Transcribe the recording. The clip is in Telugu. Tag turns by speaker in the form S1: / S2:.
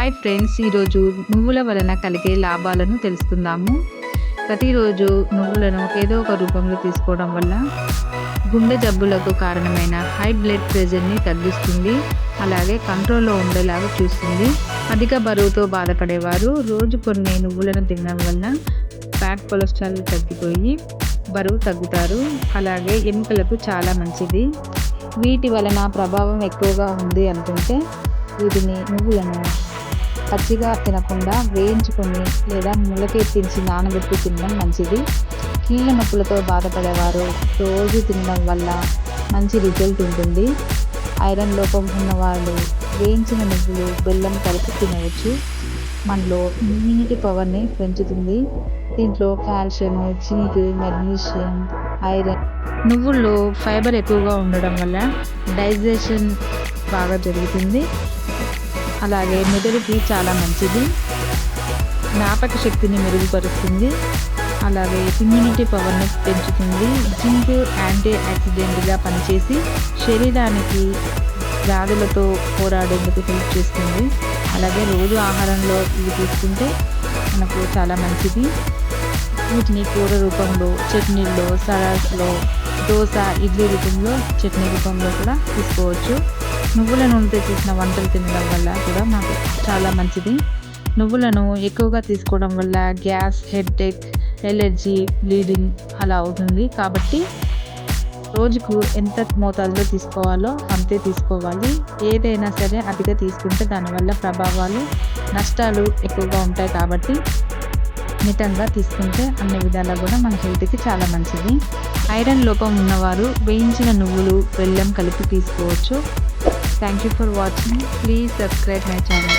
S1: హాయ్ ఫ్రెండ్స్, ఈరోజు నువ్వుల వలన కలిగే లాభాలను తెలుసుకుందాము. ప్రతిరోజు నువ్వులను ఏదో ఒక రూపంలో తీసుకోవడం వల్ల గుండె జబ్బులకు కారణమైన హై బ్లడ్ ప్రెషర్ని తగ్గిస్తుంది. అలాగే కంట్రోల్లో ఉండేలాగా చూస్తుంది. అధిక బరువుతో బాధపడేవారు రోజు కొన్ని నువ్వులను తినడం వల్ల బ్యాడ్ కొలెస్ట్రాల్ తగ్గిపోయి బరువు తగ్గుతారు. అలాగే ఎముకలకు చాలా మంచిది. వీటి వలన ప్రభావం ఎక్కువగా ఉంది అనుకుంటే వీటిని నువ్వులను పచ్చిగా తినకుండా వేయించుకొని లేదా మొలకెత్తించి నానబెట్టి తినడం మంచిది. కీళ్ళ నొప్పులతో బాధపడేవారు రోజు తినడం వల్ల మంచి రిజల్ట్ ఉంటుంది. ఐరన్ లోపం ఉన్నవాళ్ళు వేయించిన నువ్వులు బెల్లం కలిపి తినవచ్చు. మనలో ఇమ్యూనిటీ పవర్ని పెంచుతుంది. దీంట్లో కాల్షియం, జింక్, మెగ్నీషియం, ఐరన్. నువ్వుల్లో ఫైబర్ ఎక్కువగా ఉండడం వల్ల డైజెషన్ బాగా జరుగుతుంది. అలాగే మెదడుకి చాలా మంచిది. జ్ఞాపక శక్తిని మెరుగుపరుస్తుంది. అలాగే ఇమ్యూనిటీ పవర్ని పెంచుతుంది. జింక్ యాంటీ ఆక్సిడెంట్గా పనిచేసి శరీరానికి వ్యాధులతో పోరాడేందుకు హెల్ప్ చేస్తుంది. అలాగే రోజు ఆహారంలో ఇవి తీసుకుంటే మనకు చాలా మంచిది. వీటిని కూర రూపంలో, చట్నీల్లో, సలాడ్స్లో, దోశ, ఇడ్లీ రూపంలో, చట్నీ రూపంలో కూడా తీసుకోవచ్చు. నువ్వుల నూనెతో చేసిన వంటలు తినడం వల్ల కూడా మాకు చాలా మంచిది. నువ్వులను ఎక్కువగా తీసుకోవడం వల్ల గ్యాస్, హెడేక్, ఎలర్జీ, బ్లీడింగ్ అలా అవుతుంది. కాబట్టి రోజుకు ఎంత మోతాదులో తీసుకోవాలో అంతే తీసుకోవాలి. ఏదైనా సరే అతిగా తీసుకుంటే దానివల్ల ప్రభావాలు, నష్టాలు ఎక్కువగా ఉంటాయి. కాబట్టి మితంగా తీసుకుంటే అన్ని విధాలా కూడా మన హెల్త్కి చాలా మంచిది. ఐరన్ లోపం ఉన్నవారు వేయించిన నువ్వులు, బెల్లం కలిపి తీసుకోవచ్చు. Thank you for watching. Please subscribe my channel.